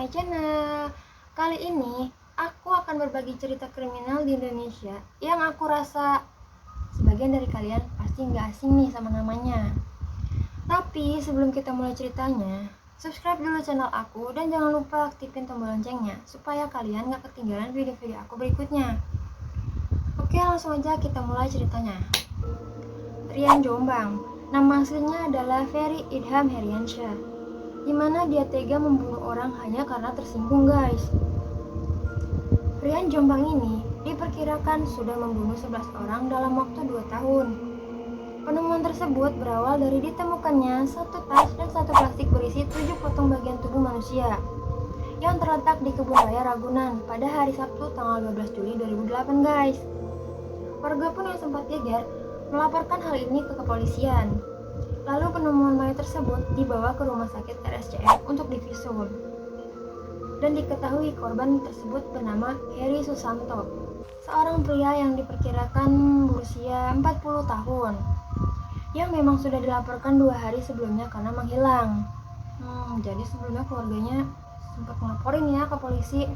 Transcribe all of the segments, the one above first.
my channel. Kali ini aku akan berbagi cerita kriminal di Indonesia yang aku rasa sebagian dari kalian pasti nggak asing nih sama namanya. Tapi sebelum kita mulai ceritanya, subscribe dulu channel aku dan jangan lupa aktifin tombol loncengnya supaya kalian nggak ketinggalan video-video aku berikutnya. Oke, langsung aja kita mulai ceritanya. Rian Jombang, nama aslinya adalah Ferry Idham Heriansyah, di mana dia tega membunuh orang hanya karena tersinggung, guys. Rian Jombang ini diperkirakan sudah membunuh 11 orang dalam waktu 2 tahun. Penemuan tersebut berawal dari ditemukannya satu tas dan satu plastik berisi 7 potong bagian tubuh manusia yang terletak di Kebun Raya Ragunan pada hari Sabtu tanggal 12 Juli 2008, guys. Warga pun yang sempat geger melaporkan hal ini ke kepolisian. Lalu penemuan mayat tersebut dibawa ke rumah sakit RSCM untuk divisum. Dan diketahui korban tersebut bernama Heri Susanto, seorang pria yang diperkirakan berusia 40 tahun, yang memang sudah dilaporkan 2 hari sebelumnya karena menghilang. Jadi sebelumnya keluarganya sempat melaporin ya ke polisi.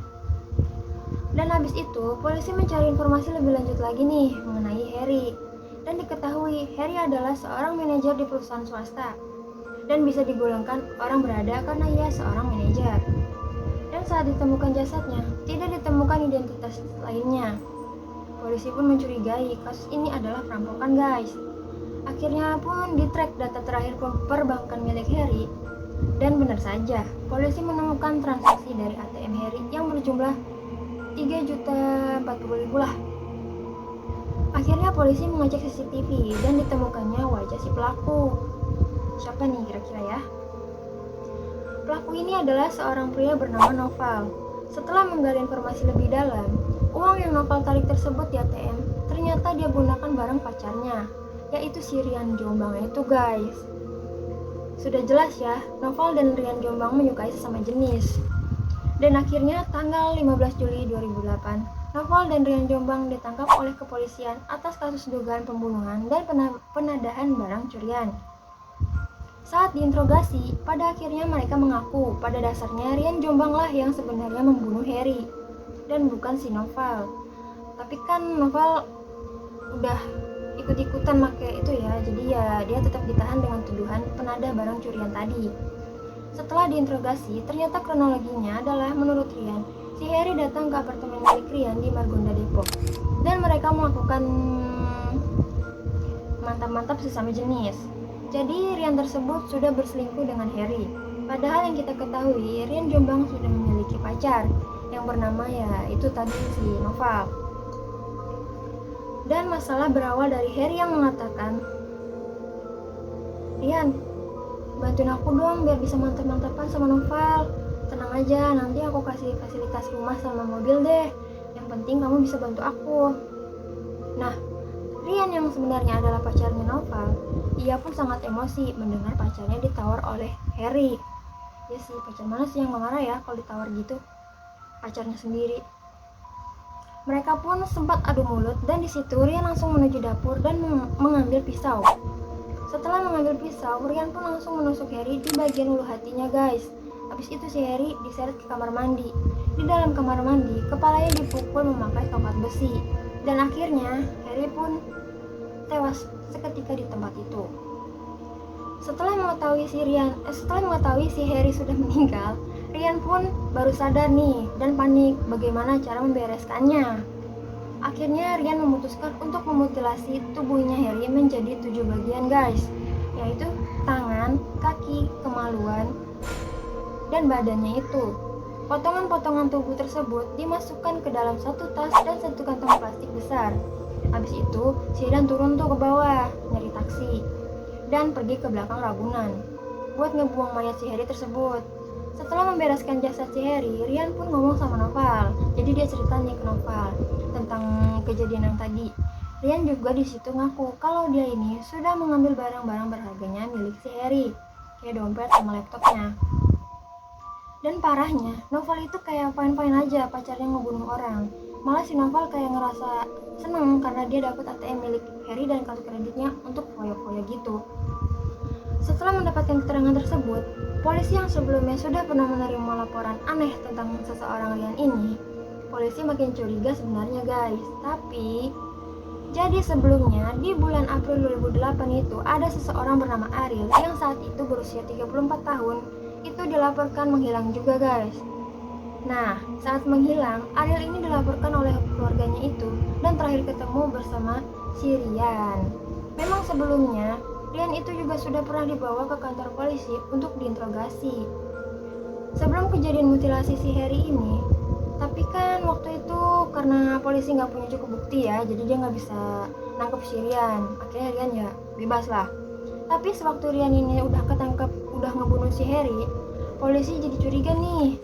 Dan habis itu polisi mencari informasi lebih lanjut lagi nih mengenai Heri. Dan diketahui Heri adalah seorang manajer di perusahaan swasta dan bisa digolongkan orang berada karena ia seorang manajer. Dan saat ditemukan jasadnya, tidak ditemukan identitas lainnya. Polisi pun mencurigai kasus ini adalah perampokan, guys. Akhirnya pun di-track data terakhir perbankan milik Heri. Dan benar saja, polisi menemukan transaksi dari ATM Heri yang berjumlah 3.040.000 lah. Akhirnya polisi mengecek CCTV dan ditemukannya wajah si pelaku. Siapa nih kira-kira ya? Pelaku ini adalah seorang pria bernama Noval. Setelah menggali informasi lebih dalam, uang yang Noval tarik tersebut di ATM ternyata dia gunakan bareng pacarnya, yaitu si Rian Jombang itu, guys. Sudah jelas ya, Noval dan Rian Jombang menyukai sesama jenis. Dan akhirnya tanggal 15 Juli 2008, Noval dan Rian Jombang ditangkap oleh kepolisian atas kasus dugaan pembunuhan dan penadahan barang curian. Saat diinterogasi, pada akhirnya mereka mengaku pada dasarnya Rian Jombang lah yang sebenarnya membunuh Heri dan bukan si Noval. Tapi kan Noval udah ikut-ikutan make itu ya, jadi ya dia tetap ditahan dengan tuduhan penadah barang curian tadi. Setelah diinterogasi, ternyata kronologinya adalah menurut Rian, si Heri datang ke apartemen milik Rian di Margonda, Depok, dan mereka melakukan mantap-mantap sesama jenis. Jadi Rian tersebut sudah berselingkuh dengan Heri. Padahal yang kita ketahui, Rian Jombang sudah memiliki pacar yang bernama ya itu tadi si Noval. Dan masalah berawal dari Heri yang mengatakan, "Rian, bantuin aku dong biar bisa mantap-mantapan sama Noval. Tenang aja, nanti aku kasih fasilitas rumah sama mobil deh. Yang penting kamu bisa bantu aku." Nah, Rian yang sebenarnya adalah pacarnya Noval, ia pun sangat emosi mendengar pacarnya ditawar oleh Heri. Ya sih, pacar mana sih yang gak marah ya kalau ditawar gitu? Pacarnya sendiri. Mereka pun sempat adu mulut dan di situ Rian langsung menuju dapur dan mengambil pisau. Setelah mengambil pisau, Rian pun langsung menusuk Heri di bagian ulu hatinya, guys. Habis itu si Heri diseret ke kamar mandi. Di dalam kamar mandi, kepalanya dipukul memakai tongkat besi. Dan akhirnya Heri pun tewas seketika di tempat itu. Setelah mengetahui si Heri sudah meninggal, Rian pun baru sadar nih dan panik bagaimana cara membereskannya. Akhirnya Rian memutuskan untuk memutilasi tubuhnya Heri menjadi 7 bagian, guys, yaitu tangan, kaki, kemaluan, dan badannya itu. Potongan-potongan tubuh tersebut dimasukkan ke dalam satu tas dan satu kantong plastik besar. Habis itu, si Rian turun tuh ke bawah, nyari taksi, dan pergi ke belakang Ragunan buat ngebuang mayat si Heri tersebut. Setelah membereskan jasad si Heri, Rian pun ngomong sama Noval. Jadi dia cerita nih ke Noval tentang kejadian yang tadi. Rian juga di situ ngaku kalau dia ini sudah mengambil barang-barang berharganya milik si Heri, kayak dompet sama laptopnya. Dan parahnya, Noval itu kayak fine-fine aja pacarnya ngebunuh orang. Malah si Noval kayak ngerasa seneng karena dia dapat ATM milik Heri dan kartu kreditnya untuk foya-foya gitu. Setelah mendapatkan keterangan tersebut, Polisi yang sebelumnya sudah pernah menerima laporan aneh tentang seseorang Rian ini, polisi makin curiga sebenarnya guys. Tapi jadi sebelumnya di bulan April 2008 itu ada seseorang bernama Ariel yang saat itu berusia 34 tahun itu dilaporkan menghilang juga guys. Nah, saat menghilang, Ariel ini dilaporkan oleh keluarganya itu dan terakhir ketemu bersama si Rian. Memang sebelumnya Rian itu juga sudah pernah dibawa ke kantor polisi untuk diinterogasi. Sebelum kejadian mutilasi si Harry ini, tapi kan waktu itu karena polisi nggak punya cukup bukti ya, jadi dia nggak bisa nangkep si Rian. Akhirnya Rian ya bebas lah. Tapi sewaktu Rian ini udah ketangkep, udah ngebunuh si Harry, polisi jadi curiga nih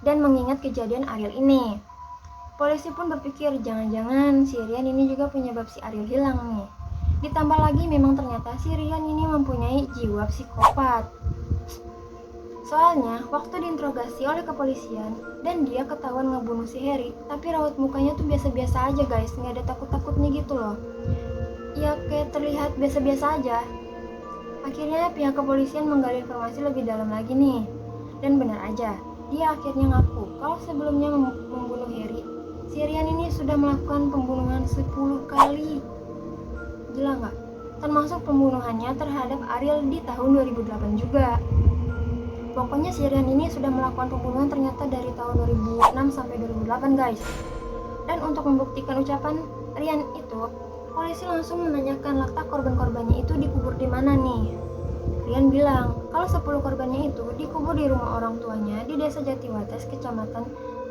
dan mengingat kejadian Ariel ini. Polisi pun berpikir jangan-jangan si Rian ini juga penyebab si Ariel hilang nih. Ditambah lagi memang ternyata si Rian ini mempunyai jiwa psikopat. Soalnya waktu diinterogasi oleh kepolisian dan dia ketahuan ngebunuh si Harry, tapi raut mukanya tuh biasa-biasa aja guys, nggak ada takut-takutnya gitu loh. Ya kayak terlihat biasa-biasa aja. Akhirnya pihak kepolisian menggali informasi lebih dalam lagi nih. Dan benar aja, dia akhirnya ngaku kalau sebelumnya membunuh Harry, si Rian ini sudah melakukan pembunuhan 10 kali. Gila nggak? Termasuk pembunuhannya terhadap Ariel di tahun 2008 juga. Pokoknya si Rian ini sudah melakukan pembunuhan ternyata dari tahun 2006 sampai 2008 guys. Dan untuk membuktikan ucapan Rian itu, polisi langsung menanyakan letak korban-korbannya itu dikubur di mana nih. Rian bilang kalau 10 korbannya itu dikubur di rumah orang tuanya di desa Jatiwates, kecamatan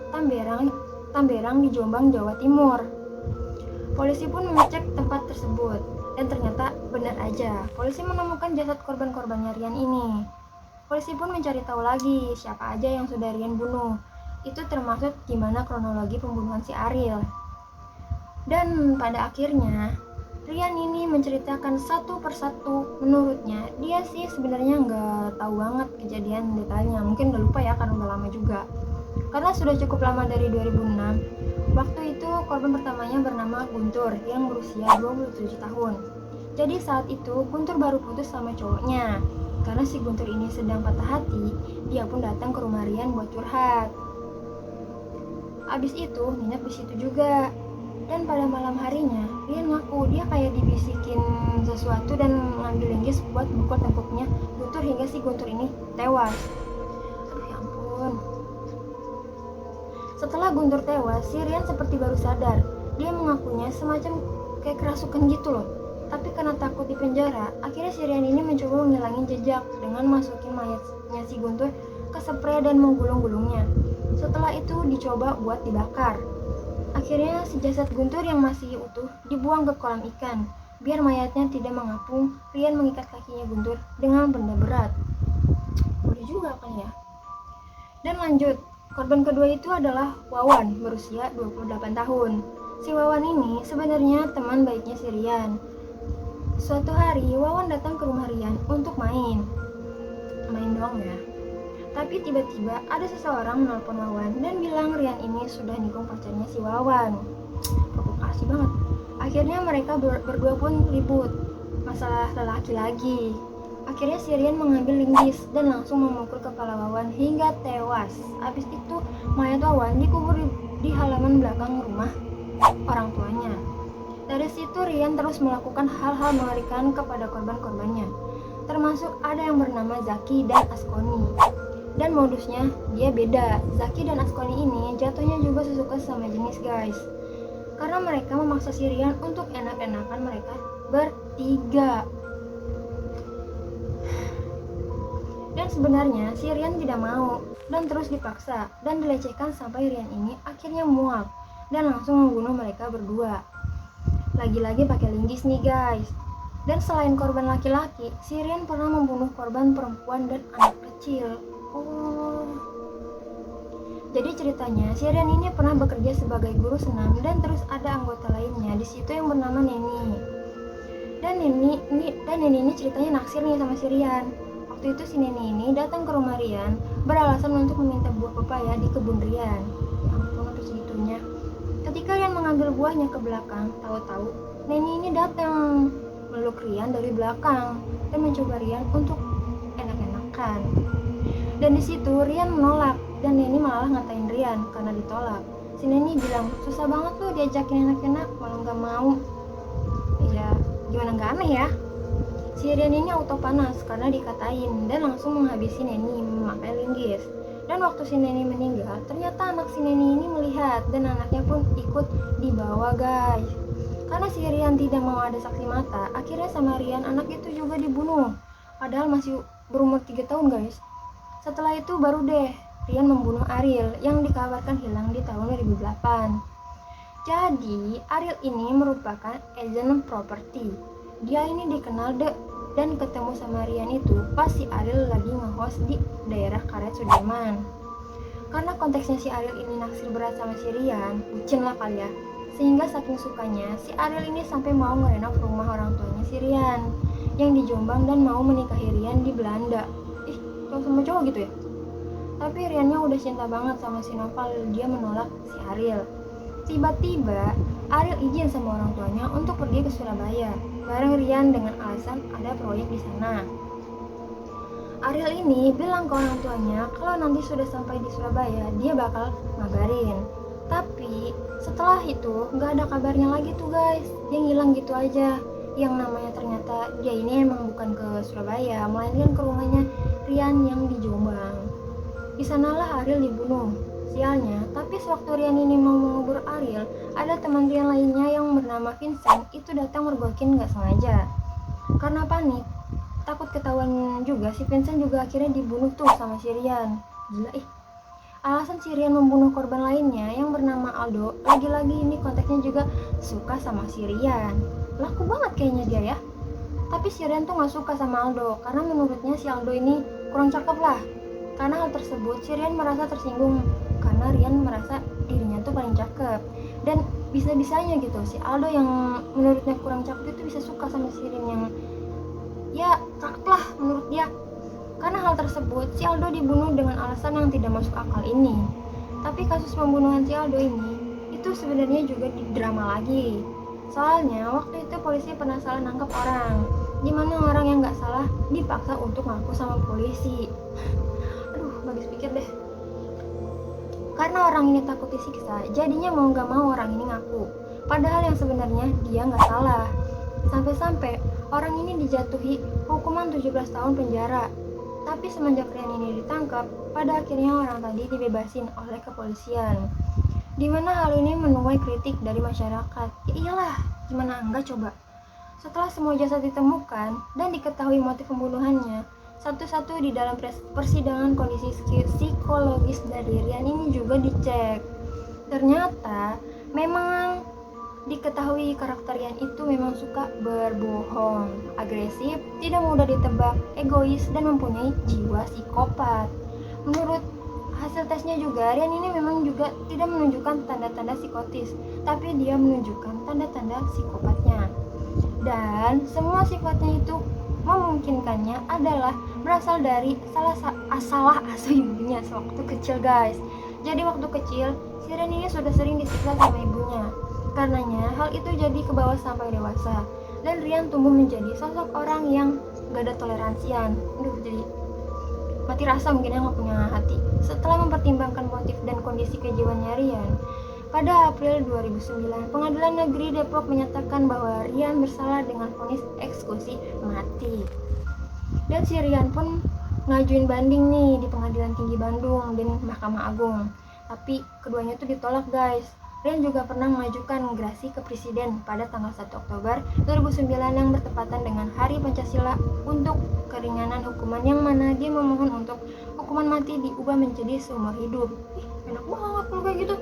Tamberang di Jombang, Jawa Timur. Polisi pun mengecek tempat tersebut dan ternyata benar aja, polisi menemukan jasad korban-korbannya Rian ini. Polisi pun mencari tahu lagi siapa aja yang sudah Rian bunuh. Itu termasuk gimana kronologi pembunuhan si Ariel. Dan pada akhirnya Rian ini menceritakan satu persatu. Menurutnya dia sih sebenarnya nggak tahu banget kejadian detailnya, mungkin udah lupa ya karena udah lama juga. Karena sudah cukup lama dari 2006. Waktu itu korban pertamanya bernama Guntur yang berusia 27 tahun. Jadi saat itu Guntur baru putus sama cowoknya. Karena si Guntur ini sedang patah hati, dia pun datang ke rumah Rian buat curhat. Abis itu nginep di situ juga. Dan pada malam harinya, Rian ngaku dia kayak dibisikin sesuatu dan ngambil linggis buat mukul tengkuknya Guntur hingga si Guntur ini tewas. Aduh ya ampun. Setelah Guntur tewas, si Rian seperti baru sadar. Dia mengakunya semacam kayak kerasukan gitu loh. Tapi karena takut di penjara, akhirnya si Rian ini mencoba menghilangin jejak dengan masukin mayatnya si Guntur ke spray dan menggulung-gulungnya. Setelah itu dicoba buat dibakar. Akhirnya si jasad Guntur yang masih utuh dibuang ke kolam ikan. Biar mayatnya tidak mengapung, Rian mengikat kakinya Guntur dengan benda berat. Boleh juga kan ya. Dan lanjut, korban kedua itu adalah Wawan, berusia 28 tahun. Si Wawan ini sebenarnya teman baiknya si Rian. Suatu hari, Wawan datang ke rumah Rian untuk main doang ya. Tapi tiba-tiba ada seseorang menelpon Wawan dan bilang Rian ini sudah nikung pacarnya si Wawan. Provokasi banget. Akhirnya mereka berdua pun ribut masalah lelaki lagi. Akhirnya si Rian mengambil linggis dan langsung memukul kepala Wawan hingga tewas. Habis itu mayat Wawan dikubur di halaman belakang rumah orang tuanya. Dari situ Rian terus melakukan hal-hal mengerikan kepada korban-korbannya. Termasuk ada yang bernama Zaki dan Askoni. Dan modusnya dia beda. Zaki dan Askoni ini jatuhnya juga sesuka sama jenis guys. Karena mereka memaksa si Rian untuk enak-enakan mereka bertiga. Dan sebenarnya si Rian tidak mau dan terus dipaksa dan dilecehkan sampai Rian ini akhirnya muak dan langsung membunuh mereka berdua. Lagi-lagi pakai linggis nih guys. Dan selain korban laki-laki, si Rian pernah membunuh korban perempuan dan anak kecil. Jadi ceritanya, si Rian ini pernah bekerja sebagai guru senam dan terus ada anggota lainnya di situ yang bernama Neni. Dan Neni ini ceritanya naksir nih sama si Rian. Waktu itu si Neni ini datang ke rumah Rian beralasan untuk meminta buah pepaya di kebun Rian. Ya ampun, sampai segitunya. Ketika Rian mengambil buahnya ke belakang, tahu-tahu Neni ini datang meluk Rian dari belakang dan mencoba Rian untuk enak-enakan. pernikahan. Dan di situ Rian menolak dan Neni malah ngatain Rian karena ditolak. Si Neni bilang, susah banget lu diajakin enak-enak malah gak mau. Ya gimana gak aneh ya. Si Rian ini auto panas karena dikatain dan langsung menghabisi Neni memakai linggis. Dan waktu si Neni meninggal, ternyata anak si Neni ini melihat dan anaknya pun ikut dibawa guys. Karena si Rian tidak mau ada saksi mata, akhirnya sama Rian anak itu juga dibunuh. Padahal masih berumur 3 tahun guys. Setelah itu baru deh Rian membunuh Ariel yang dikabarkan hilang di tahun 2008. Jadi Ariel ini merupakan agent property. Dia ini dikenal dan ketemu sama Rian itu pas si Ariel lagi nge-host di daerah Karet Sudirman. Karena konteksnya si Ariel ini naksir berat sama si Rian, bucin lah kali ya. Sehingga saking sukanya, si Ariel ini sampai mau ngerenov rumah orang tuanya si Rian yang di Jombang dan mau menikahi Rian di Belanda. Cowok sama cowok gitu ya. Tapi Riannya udah cinta banget sama si Noval, dia menolak si Ariel. Tiba-tiba Ariel izin sama orang tuanya untuk pergi ke Surabaya bareng Rian dengan alasan ada proyek di sana. Ariel ini bilang ke orang tuanya kalau nanti sudah sampai di Surabaya dia bakal ngabarin. Tapi setelah itu nggak ada kabarnya lagi tuh guys, dia ngilang gitu aja. Yang namanya ternyata dia ini emang bukan ke Surabaya, melainkan ke rumahnya Rian yang di Jombang. Di sanalah Ariel dibunuh. Sialnya, tapi sewaktu Rian ini mau mengubur Ariel, ada teman Rian lainnya yang bernama Vincent itu datang mergokin nggak sengaja. Karena panik, takut ketahuan juga, si Vincent juga akhirnya dibunuh tuh sama si Rian. Gila Alasan si Rian membunuh korban lainnya yang bernama Aldo, lagi-lagi ini konteksnya juga suka sama si Rian. Laku banget kayaknya dia ya. Tapi si Rian tuh gak suka sama Aldo karena menurutnya si Aldo ini kurang cakep lah. Karena hal tersebut si Rian merasa tersinggung karena Rian merasa dirinya tuh paling cakep. Dan bisa-bisanya gitu si Aldo yang menurutnya kurang cakep itu bisa suka sama si Rian yang ya cakep lah menurut dia. Karena hal tersebut si Aldo dibunuh dengan alasan yang tidak masuk akal ini. Tapi kasus pembunuhan si Aldo ini itu sebenarnya juga didrama lagi. Soalnya waktu itu polisi pernah salah nangkap orang, dimana orang yang nggak salah dipaksa untuk ngaku sama polisi. Aduh, habis pikir deh. Karena orang ini takut disiksa, jadinya mau nggak mau orang ini ngaku. Padahal yang sebenarnya dia nggak salah. Sampai-sampai orang ini dijatuhi hukuman 17 tahun penjara. Tapi semenjak Rian ini ditangkap, pada akhirnya orang tadi dibebasin oleh kepolisian. Dimana hal ini menuai kritik dari masyarakat. Ya iyalah, gimana enggak coba. Setelah semua jasad ditemukan dan diketahui motif pembunuhannya, satu-satu di dalam persidangan kondisi psikologis dari Rian ini juga dicek. Ternyata memang diketahui karakter Rian itu memang suka berbohong, agresif, tidak mudah ditebak, egois, dan mempunyai jiwa psikopat. Menurut hasil tesnya juga, Rian ini memang juga tidak menunjukkan tanda-tanda psikotis, tapi dia menunjukkan tanda-tanda psikopatnya. Dan semua sifatnya itu memungkinkannya adalah berasal dari salah asuh ibunya sewaktu kecil guys. Jadi waktu kecil, si Rian ini sudah sering disiksa sama ibunya. Karenanya hal itu jadi ke bawah sampai dewasa. Dan Rian tumbuh menjadi sosok orang yang gak ada toleransian. Jadi mati rasa mungkin yang gak punya hati. Setelah mempertimbangkan motif dan kondisi kejiwaannya Rian, pada April 2009, Pengadilan Negeri Depok menyatakan bahwa Rian bersalah dengan vonis eksekusi mati. Dan si Rian pun ngajuin banding nih di Pengadilan Tinggi Bandung dan Mahkamah Agung. Tapi keduanya tuh ditolak guys. Rian juga pernah mengajukan gerasi ke Presiden pada tanggal 1 Oktober 2009 yang bertepatan dengan Hari Pancasila untuk keringanan hukuman, yang mana dia memohon untuk hukuman mati diubah menjadi seumur hidup. Enak banget kalau kayak gitu.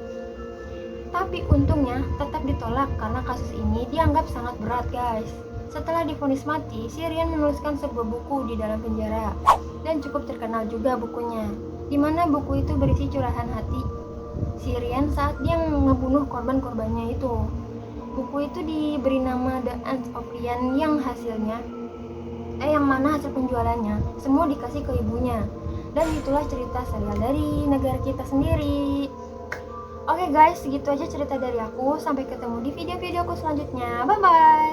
Tapi untungnya tetap ditolak karena kasus ini dianggap sangat berat guys. Setelah divonis mati, si Rian menuliskan sebuah buku di dalam penjara dan cukup terkenal juga bukunya, dimana buku itu berisi curahan hati si Rian saat dia ngebunuh korban-korbannya itu. Buku itu diberi nama The End of Rian yang mana hasil penjualannya semua dikasih ke ibunya. Dan itulah cerita serial dari negara kita sendiri. Oke guys, segitu aja cerita dari aku. Sampai ketemu di video-videoku selanjutnya. Bye bye.